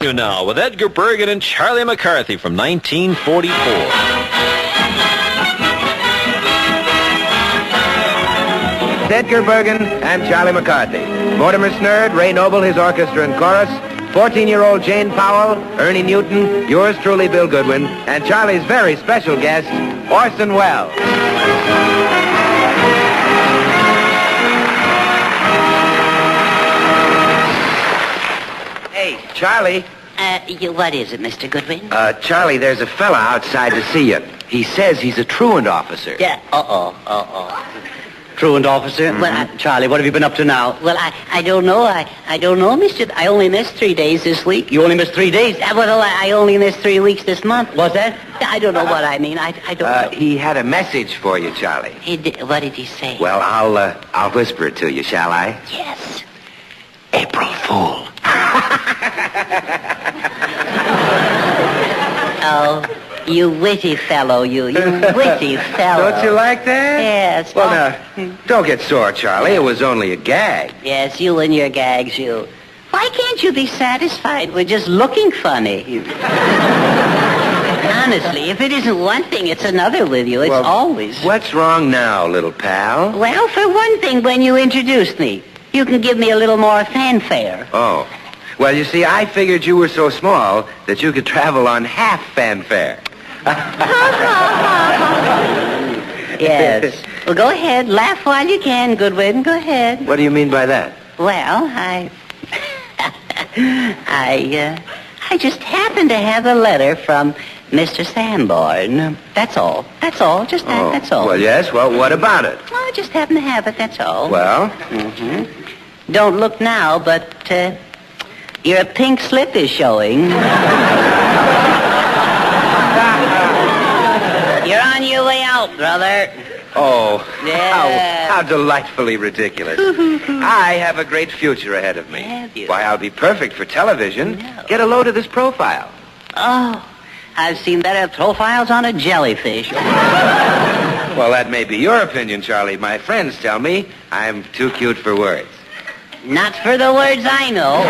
You now with Edgar Bergen and Charlie McCarthy from 1944. Edgar Bergen and Charlie McCarthy. Mortimer Snerd, Ray Noble, his orchestra and chorus, 14-year-old Jane Powell, Ernie Newton, yours truly, Bill Goodwin, and Charlie's very special guest, Orson Welles. Hey, Charlie. What is it, Mr. Goodwin? Charlie, there's a fella outside to see you. He says he's a truant officer. Yeah. Truant officer? Mm-hmm. Well, Charlie, what have you been up to now? Well, I don't know. I don't know, Mr. I only missed 3 days this week. You only missed 3 days? Well, I only missed 3 weeks this month. What's that? I don't know what I mean. I don't know. He had a message for you, Charlie. What did he say? Well, I'll whisper it to you, shall I? Yes. April Fool. Oh, you witty fellow, you witty fellow. Don't you like that? Yes. Well, now, don't get sore, Charlie. It was only a gag. Yes, you and your gags, you. Why can't you be satisfied with just looking funny? Honestly, if it isn't one thing, it's another with you. It's always... What's wrong now, little pal? Well, for one thing, when you introduced me, you can give me a little more fanfare. Oh. Well, you see, I figured you were so small that you could travel on half fanfare. Yes. Well, go ahead. Laugh while you can, Goodwin. Go ahead. What do you mean by that? Well, I just happened to have a letter from Mr. Sanborn. That's all. That's all. Just that. Oh. That's all. Well, yes. Well, what about it? Well, I just happened to have it. That's all. Well? Mm-hmm. Don't look now, but your pink slip is showing. You're on your way out, brother. Oh, Yeah. how delightfully ridiculous. I have a great future ahead of me. Have you? Why, I'll be perfect for television. No. Get a load of this profile. Oh, I've seen better profiles on a jellyfish. Well, that may be your opinion, Charlie. My friends tell me I'm too cute for words. Not for the words I know.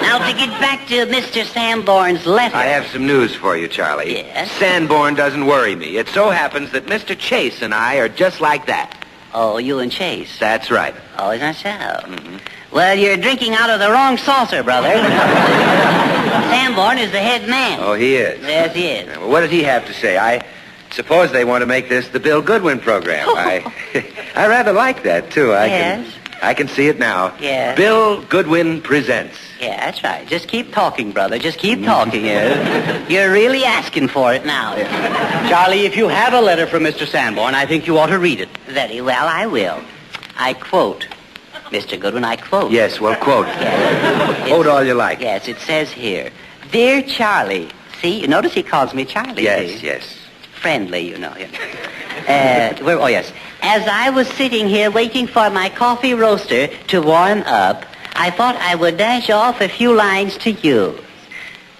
Now, to get back to Mr. Sanborn's letter. I have some news for you, Charlie. Yes? Sanborn doesn't worry me. It so happens that Mr. Chase and I are just like that. Oh, you and Chase. That's right. Oh, is that so? Mm-hmm. Well, you're drinking out of the wrong saucer, brother. Sanborn is the head man. Oh, he is? Yes, he is. Well, what did he have to say? I suppose they want to make this the Bill Goodwin program. I rather like that, too. Yes. I can see it now. Yes. Bill Goodwin presents. Yeah, that's right. Just keep talking, brother. Just keep talking. You're really asking for it now. Charlie, if you have a letter from Mr. Sanborn, I think you ought to read it. Very well, I will. I quote. Mr. Goodwin, I quote. Yes, well, quote. Yes. Quote all you like. Yes, it says here, Dear Charlie. See, you notice he calls me Charlie. Yes, see? yes. Friendly, you know. Oh, yes. As I was sitting here waiting for my coffee roaster to warm up, I thought I would dash off a few lines to you.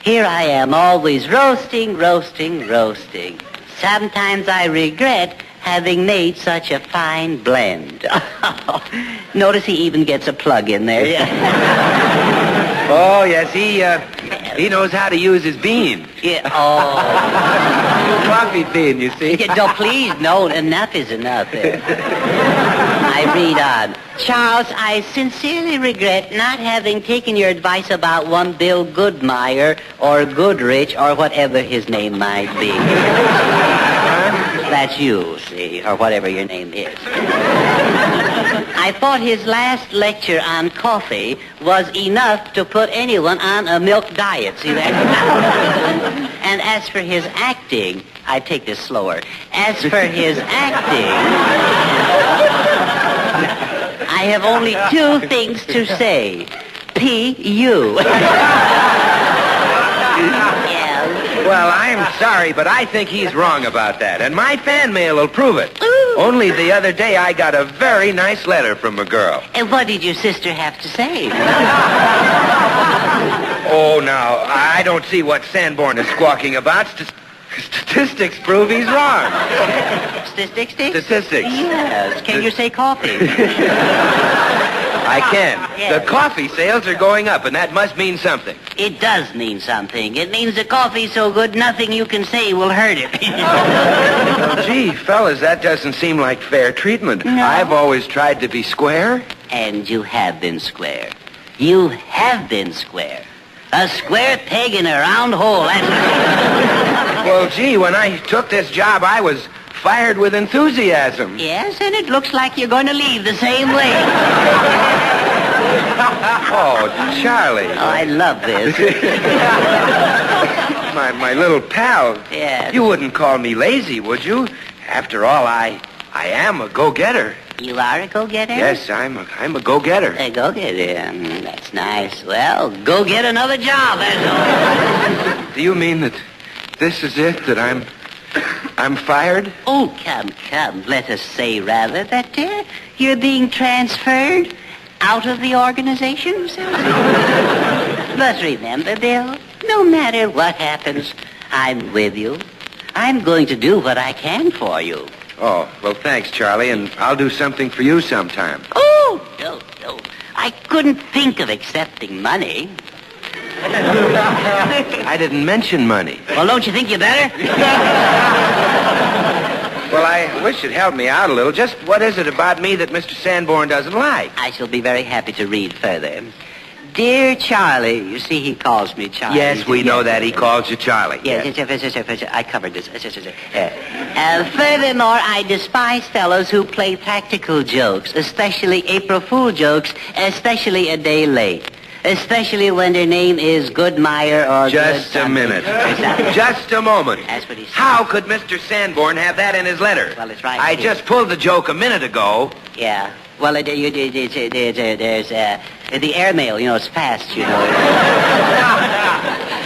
Here I am, always roasting, roasting, roasting. Sometimes I regret having made such a fine blend. Notice he even gets a plug in there. Oh, yes, he knows how to use his bean. Yeah. Oh. Coffee bean, you see. No, please, no, enough is enough. I read on. Charles, I sincerely regret not having taken your advice about one Bill Goodmeyer or Goodrich or whatever his name might be. That's you, see, or whatever your name is. I thought his last lecture on coffee was enough to put anyone on a milk diet, see that? And as for his acting, I take this slower. As for his acting, I have only 2 things to say. P.U. Well, I'm sorry, but I think he's wrong about that, and my fan mail will prove it. Ooh. Only the other day I got a very nice letter from a girl. And what did your sister have to say? Oh, now, I don't see what Sanborn is squawking about. Statistics prove he's wrong. Statistics? Statistics. Yes. Can you say coffee? I can. Yeah. The coffee sales are going up, and that must mean something. It does mean something. It means the coffee's so good, nothing you can say will hurt it. Well, gee, fellas, that doesn't seem like fair treatment. No. I've always tried to be square. And you have been square. You have been square. A square peg in a round hole. That's Well, gee, when I took this job, I was fired with enthusiasm. Yes, and it looks like you're going to leave the same way. Oh, Charlie. Oh, I love this. My little pal. Yes. You wouldn't call me lazy, would you? After all, I am a go-getter. You are a go-getter? Yes, I'm a go-getter. A go-getter. That's nice. Well, go get another job, that's all. Do you mean that this is it, that I'm fired? Oh, come. Let us say, rather, that you're being transferred out of the organization. But remember, Bill, no matter what happens, I'm with you. I'm going to do what I can for you. Oh, well, thanks, Charlie, and I'll do something for you sometime. Oh, no. I couldn't think of accepting money. I didn't mention money. Well, don't you think you better? Well, I wish you'd help me out a little. Just what is it about me that Mr. Sanborn doesn't like? I shall be very happy to read further. Dear Charlie, you see he calls me Charlie. Yes, we know that. He calls you Charlie. Yes. I covered this. Furthermore, I despise fellows who play practical jokes, especially April Fool jokes, especially a day late. Especially when their name is Goodmeyer or Just a minute. Just a moment. That's what he said. How could Mr. Sanborn have that in his letter? Well, it's right I here. just pulled the joke a minute ago. Yeah. Well, there's the airmail, it's fast,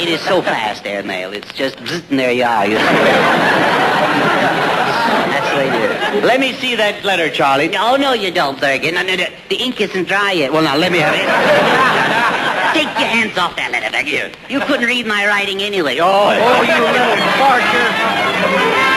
It is so fast, airmail. It's just, and there you are. That's the way it is. Let me see that letter, Charlie. Oh, no, you don't, Bergen. No, the ink isn't dry yet. Well, now, let me have it. Take your hands off that letter, Bergen. You couldn't read my writing anyway. Oh, you little barker.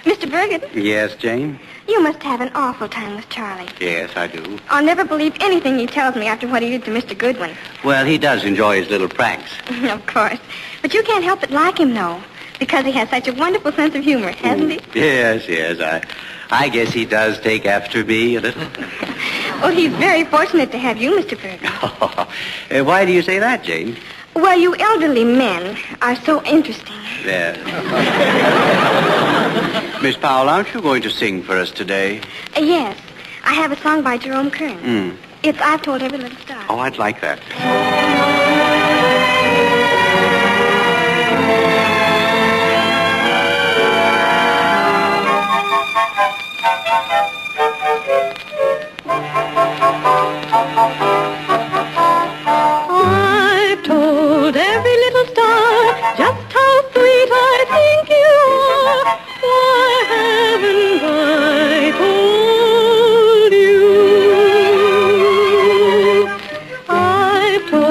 Mr. Bergen, Yes, Jane? you must have an awful time with Charlie. Yes, I do. I'll never believe anything he tells me after what he did to Mr. Goodwin. Well, he does enjoy his little pranks. Of course. But you can't help but like him, though, because he has such a wonderful sense of humor, hasn't he? Yes. I guess he does take after me a little. Well, he's very fortunate to have you, Mr. Bergen. Why do you say that, Jane? Well, you elderly men are so interesting. Yes. Miss Powell, aren't you going to sing for us today? Yes, I have a song by Jerome Kern. It's I've Told Every Little Star. Oh, I'd like that. I've told every little star just how sweet I think you are. Why haven't I told you? I've told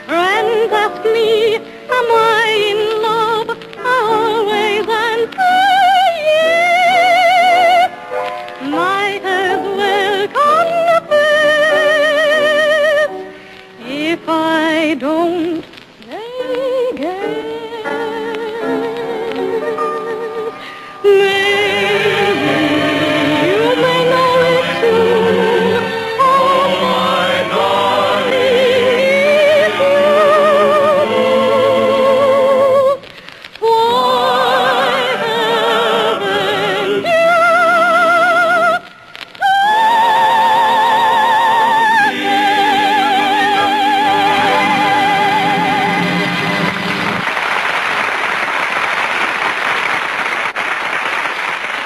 Friends ask me, am I in love? I always answer yes. Might as well confess if I don't say guess. Maybe you may know it too. Oh, my darling, if you do. Why haven't you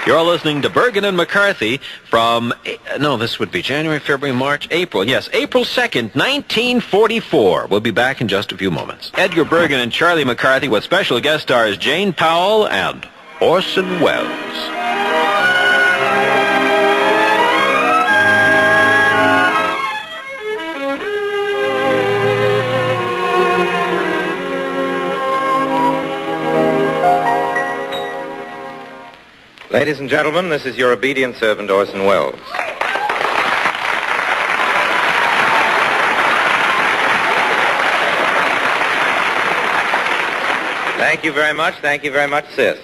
You're listening to Bergen and McCarthy from, this would be January, February, March, April. Yes, April 2nd, 1944. We'll be back in just a few moments. Edgar Bergen and Charlie McCarthy with special guest stars Jane Powell and Orson Welles. Ladies and gentlemen, this is your obedient servant, Orson Welles. Thank you very much. Thank you very much, sis.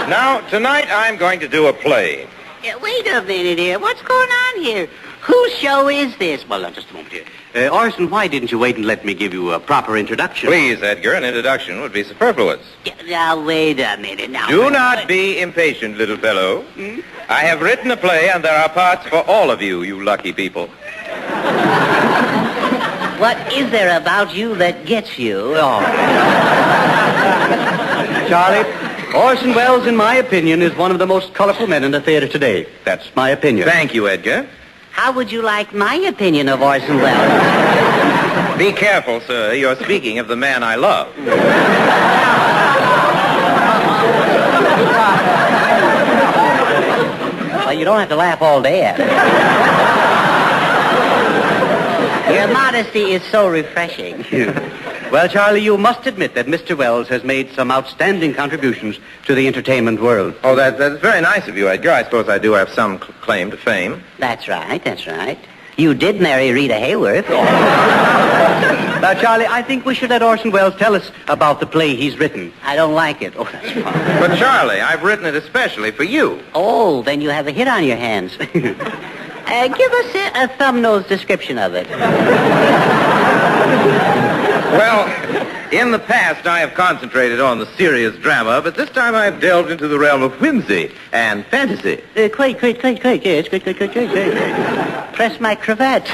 Now, tonight I'm going to do a play. Wait a minute here. What's going on here? Whose show is this? Well, now, just a moment here. Orson, why didn't you wait and let me give you a proper introduction? Please, Edgar, an introduction would be superfluous. Now, wait a minute. Now, Do not be impatient, little fellow. I have written a play, and there are parts for all of you, you lucky people. What is there about you that gets you? Oh. Charlie, Orson Welles, in my opinion, is one of the most colorful men in the theater today. That's my opinion. Thank you, Edgar. How would you like my opinion of Orson Welles? Be careful, sir. You're speaking of the man I love. Well, you don't have to laugh all day at it. Your modesty is so refreshing. Well, Charlie, you must admit that Mr. Welles has made some outstanding contributions to the entertainment world. Oh, that's very nice of you, Edgar. I suppose I do have some claim to fame. That's right, that's right. You did marry Rita Hayworth. Now, Charlie, I think we should let Orson Welles tell us about the play he's written. I don't like it. Oh, that's fine. But, Charlie, I've written it especially for you. Oh, then you have a hit on your hands. Give us a thumb-nose description of it. Well, in the past, I have concentrated on the serious drama, but this time I've delved into the realm of whimsy and fantasy. Quite, yes, quite. Press my cravat.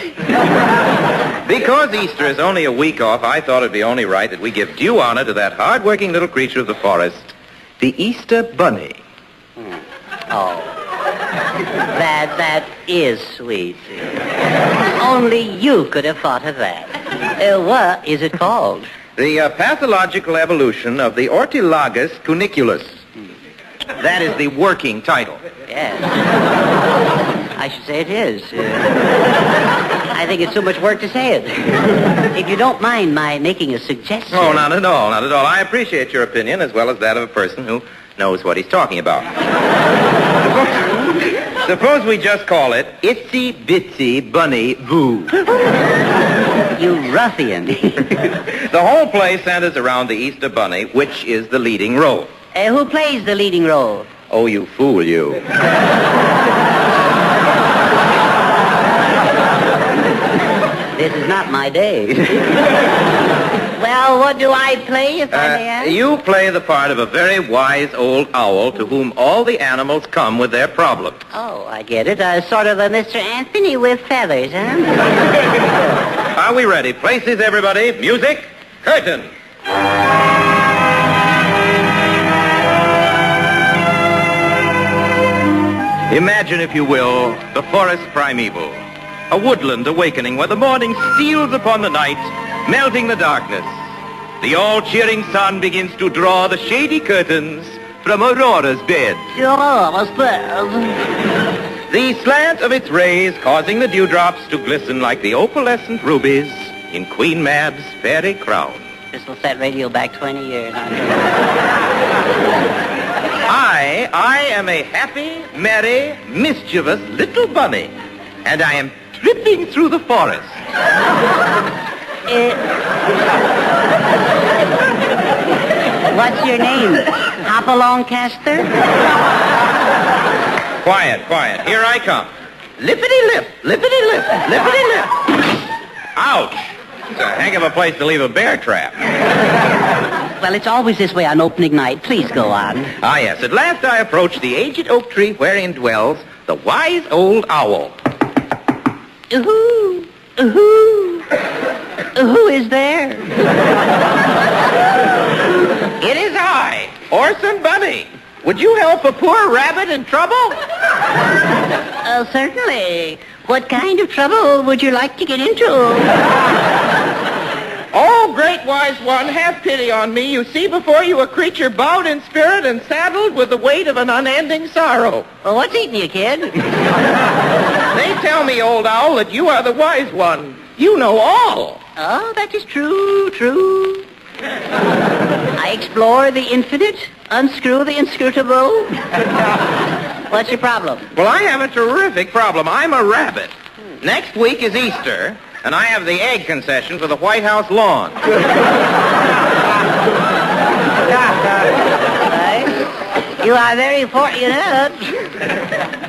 Because Easter is only a week off, I thought it'd be only right that we give due honor to that hard-working little creature of the forest, the Easter Bunny. Oh, that is sweet. Only you could have thought of that. What is it called? The pathological evolution of the Ortilagus cuniculus. That is the working title. Yes. I should say it is. I think it's too much work to say it. If you don't mind my making a suggestion. Oh, not at all, not at all. I appreciate your opinion as well as that of a person who knows what he's talking about. Suppose we just call it Itsy Bitsy Bunny Boo. You ruffian. The whole play centers around the Easter Bunny, which is the leading role. Who plays the leading role? Oh, you fool, you. This is not my day. Well, what do I play, if I may ask? You play the part of a very wise old owl to whom all the animals come with their problems. Oh, I get it. Sort of a Mr. Anthony with feathers, huh? Are we ready? Places, everybody. Music. Curtain. Imagine, if you will, the forest primeval. A woodland awakening where the morning steals upon the night, melting the darkness. The all-cheering sun begins to draw the shady curtains from Aurora's bed. Sure, what's that? the slant of its rays causing the dewdrops to glisten like the opalescent rubies in Queen Mab's fairy crown. This will set radio back 20 years. I am a happy, merry, mischievous little bunny, and I am tripping through the forest. What's your name? Hopalong Castor? Quiet. Here I come. Lippity-lip, lippity-lip, lippity-lip. Ouch! It's a heck of a place to leave a bear trap. Well, it's always this way on opening night. Please go on. Ah, yes. At last I approach the aged oak tree wherein dwells the wise old owl. Who is there? It is I, Orson Bunny. Would you help a poor rabbit in trouble? Oh, certainly. What kind of trouble would you like to get into? Oh, great wise one, have pity on me. You see before you a creature bowed in spirit and saddled with the weight of an unending sorrow. Well, what's eating you, kid? They tell me, old owl, that you are the wise one. You know all. Oh, that is true. I explore the infinite, unscrew the inscrutable. What's your problem? Well, I have a terrific problem. I'm a rabbit. Next week is Easter, and I have the egg concession for the White House lawn. You are very fortunate.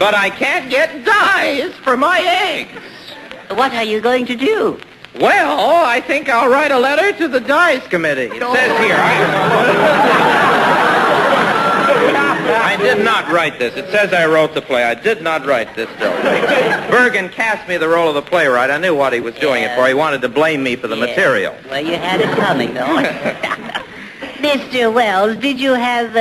But I can't get dyes for my eggs. What are you going to do? Well, I think I'll write a letter to the dyes committee. It says here, I did not write this. It says I wrote the play. I did not write this, Bill. Bergen cast me the role of the playwright. I knew what he was doing it for. He wanted to blame me for the material. Well, you had it coming, though. Mr. Wells, did you have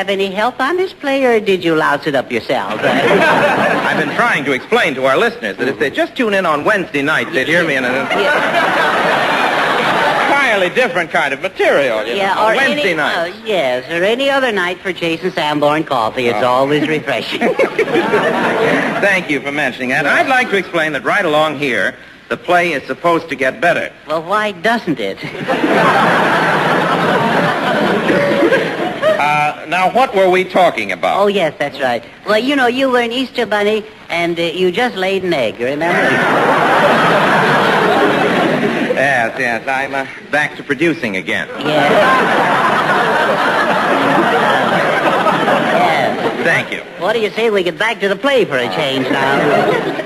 any help on this play, or did you louse it up yourself? I've been trying to explain to our listeners that if they just tune in on Wednesday night, they'd hear me in an entirely different kind of material. You know, or Wednesday night. Yes, or any other night for Jason Sanborn coffee. It's always refreshing. Thank you for mentioning that. I'd like to explain that right along here, the play is supposed to get better. Well, why doesn't it? Now, what were we talking about? Oh, yes, that's right. Well, you know, you were an Easter bunny, and you just laid an egg, remember? Yes, I'm back to producing again. Yes. Thank you. What do you say we get back to the play for a change now?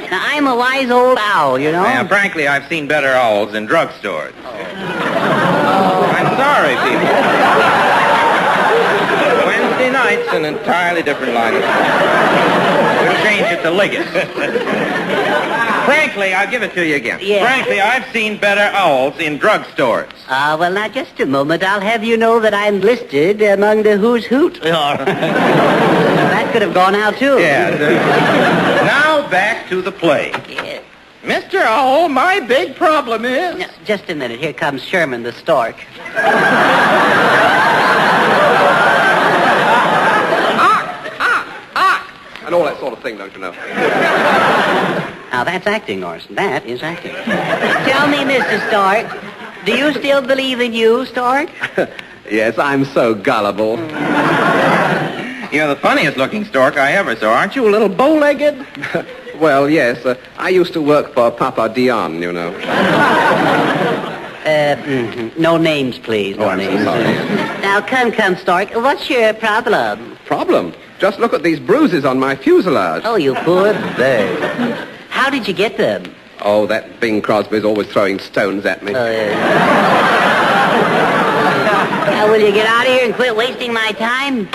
Now, I'm a wise old owl, you know? Frankly, I've seen better owls in drugstores. I'm sorry, people. Wednesday night's an entirely different line of thought. We'll change it to Liggett. Frankly, I'll give it to you again. Yeah. Frankly, I've seen better owls in drugstores. Well, now, just a moment. I'll have you know that I'm listed among the who's hoot. That could have gone out, too. Yeah. Now, back to the play. Yeah. Mr. Owl, my big problem is... Now, just a minute. Here comes Sherman the stork. And all that sort of thing, don't you know? Now, that's acting, Orson. That is acting. Tell me, Mr. Stork, do you still believe in you, Stork? Yes, I'm so gullible. You're the funniest looking stork I ever saw. Aren't you a little bow-legged? Well, yes. I used to work for Papa Dion, you know. No names, please. No names. I'm so sorry. Now, come, Stork. What's your problem? Problem? Just look at these bruises on my fuselage. Oh, you poor bird. How did you get them? Oh, that Bing Crosby's always throwing stones at me. Now, will you get out of here and quit wasting my time?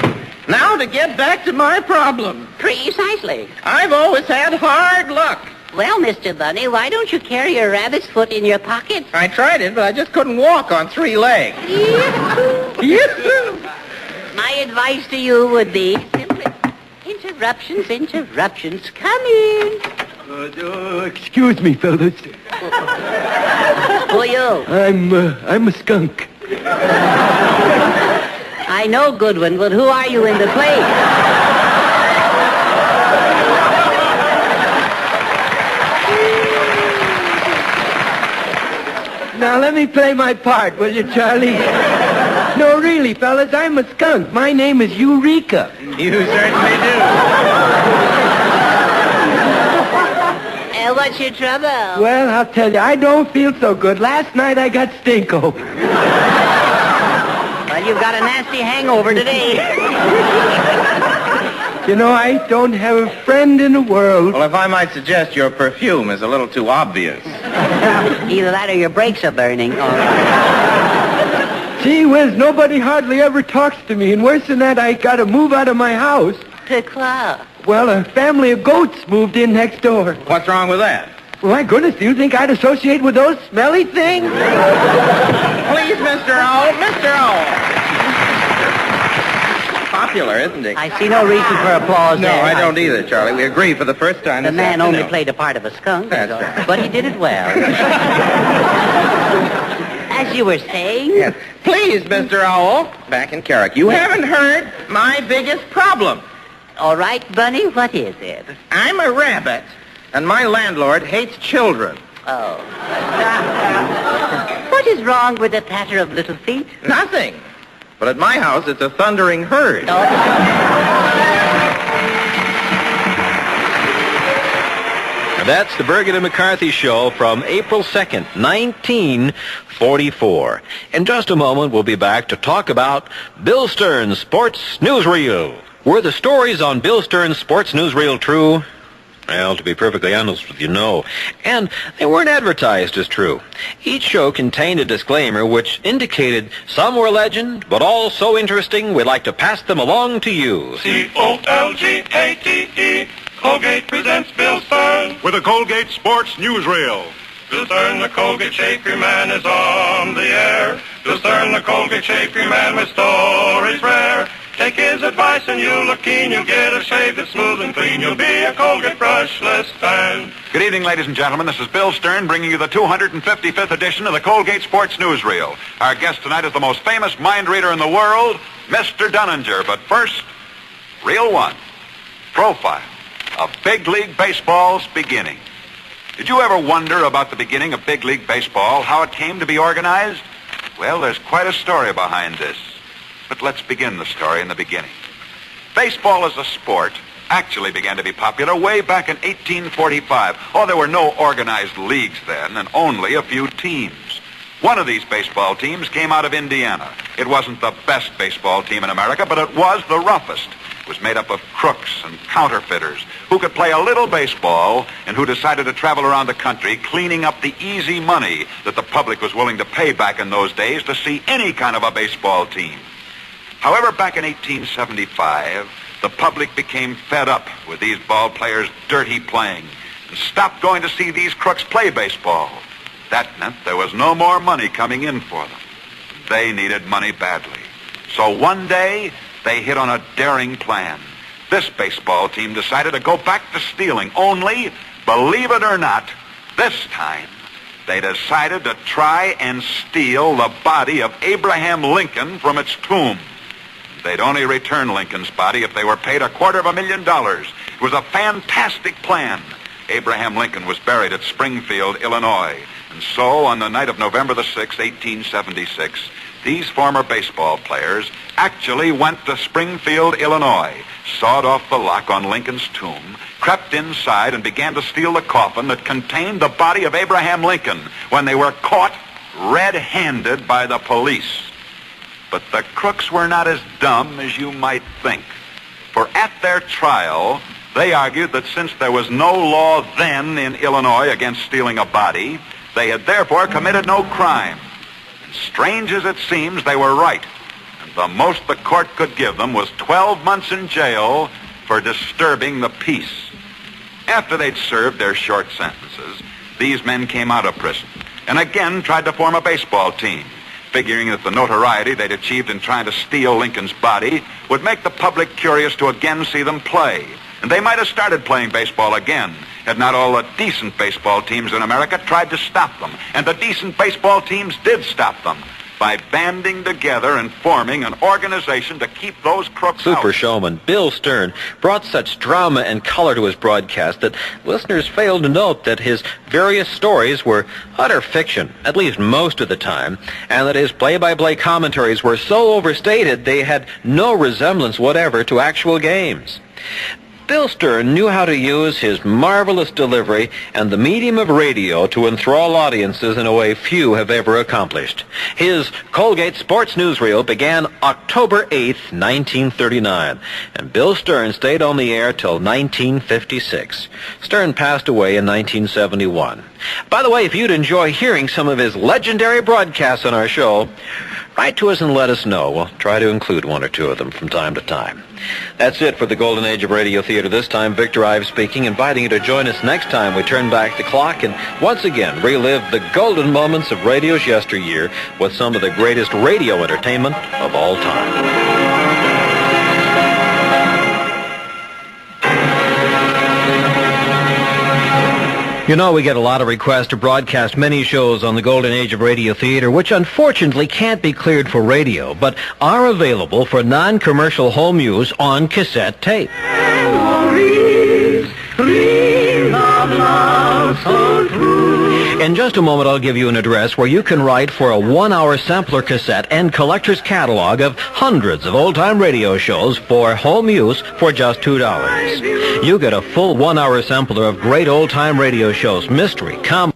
Now to get back to my problem. Precisely. I've always had hard luck. Well, Mr. Bunny, why don't you carry a rabbit's foot in your pocket? I tried it, but I just couldn't walk on 3 legs. My advice to you would be simply interruptions. Come in. Excuse me, fellas. Who are you? I'm a skunk. I know, Goodwin, but who are you in the play? Now, let me play my part, will you, Charlie? No, really, fellas, I'm a skunk. My name is Eureka. You certainly do. What's your trouble? Well, I'll tell you, I don't feel so good. Last night I got stinko. Well, you've got a nasty hangover today. You know, I don't have a friend in the world. Well, if I might suggest, your perfume is a little too obvious. Either that or your brakes are burning. Gee whiz, nobody hardly ever talks to me, and worse than that, I got to move out of my house. Pourquoi? Well, a family of goats moved in next door. What's wrong with that? Well, my goodness, do you think I'd associate with those smelly things? Please, Mr. O. Mr. O. Popular, isn't he? I see no reason for applause No, there. I don't either, Charlie. We agree for the first time The this man afternoon. only played a part of a skunk, That's right. but he did it well. As you were saying? Yes. Please, Mr. Owl. Back in Carrick. You haven't heard my biggest problem. All right, Bunny, what is it? I'm a rabbit, and my landlord hates children. Oh. What is wrong with the patter of little feet? Nothing. But at my house, it's a thundering herd. Oh. That's the Bergen and McCarthy Show from April 2nd, 1944. In just a moment, we'll be back to talk about Bill Stern's Sports Newsreel. Were the stories on Bill Stern's Sports Newsreel true? Well, to be perfectly honest with you, no. And they weren't advertised as true. Each show contained a disclaimer which indicated some were legend, but all so interesting we'd like to pass them along to you. C-O-L-G-A-T-E, Colgate presents Bill Stern with a Colgate Sports Newsreel. Bill Stern, the Colgate Shaker Man, is on the air. Bill Stern, the Colgate Shaker Man, with stories rare. Take his advice and you'll look keen. You'll get a shave that's smooth and clean. You'll be a Colgate brushless fan. Good evening, ladies and gentlemen. This is Bill Stern bringing you the 255th edition of the Colgate Sports Newsreel. Our guest tonight is the most famous mind reader in the world, Mr. Dunninger. But first, Reel 1, Profile of Big League Baseball's beginning. Did you ever wonder about the beginning of Big League Baseball, how it came to be organized? Well, there's quite a story behind this. But let's begin the story in the beginning. Baseball as a sport actually began to be popular way back in 1845. Oh, there were no organized leagues then, and only a few teams. One of these baseball teams came out of Indiana. It wasn't the best baseball team in America, but it was the roughest. It was made up of crooks and counterfeiters who could play a little baseball and who decided to travel around the country cleaning up the easy money that the public was willing to pay back in those days to see any kind of a baseball team. However, back in 1875, the public became fed up with these ball players' dirty playing and stopped going to see these crooks play baseball. That meant there was no more money coming in for them. They needed money badly. So one day, they hit on a daring plan. This baseball team decided to go back to stealing, only, believe it or not, this time, they decided to try and steal the body of Abraham Lincoln from its tomb. They'd only return Lincoln's body if they were paid $250,000. It was a fantastic plan. Abraham Lincoln was buried at Springfield, Illinois. And so, on the night of November the 6th, 1876, these former baseball players actually went to Springfield, Illinois, sawed off the lock on Lincoln's tomb, crept inside, and began to steal the coffin that contained the body of Abraham Lincoln when they were caught red-handed by the police. But the crooks were not as dumb as you might think. For at their trial, they argued that since there was no law then in Illinois against stealing a body, they had therefore committed no crime. And strange as it seems, they were right. And the most the court could give them was 12 months in jail for disturbing the peace. After they'd served their short sentences, these men came out of prison and again tried to form a baseball team, figuring that the notoriety they'd achieved in trying to steal Lincoln's body would make the public curious to again see them play. And they might have started playing baseball again had not all the decent baseball teams in America tried to stop them. And the decent baseball teams did stop them. by banding together and forming an organization to keep those crooks Super out. showman Bill Stern brought such drama and color to his broadcast that listeners failed to note that his various stories were utter fiction, at least most of the time, and that his play-by-play commentaries were so overstated they had no resemblance whatever to actual games. Bill Stern knew how to use his marvelous delivery and the medium of radio to enthrall audiences in a way few have ever accomplished. His Colgate Sports Newsreel began October 8th, 1939, and Bill Stern stayed on the air till 1956. Stern passed away in 1971. By the way, if you'd enjoy hearing some of his legendary broadcasts on our show, write to us and let us know. We'll try to include one or two of them from time to time. That's it for the Golden Age of Radio Theater this time. Victor Ives speaking, inviting you to join us next time we turn back the clock and once again relive the golden moments of radio's yesteryear with some of the greatest radio entertainment of all time. You know, we get a lot of requests to broadcast many shows on the Golden Age of Radio Theater, which unfortunately can't be cleared for radio, but are available for non-commercial home use on cassette tape. In just a moment, I'll give you an address where you can write for a 1-hour sampler cassette and collector's catalog of hundreds of old-time radio shows for home use for just $2. You get a full 1-hour sampler of great old-time radio shows, mystery, comedy,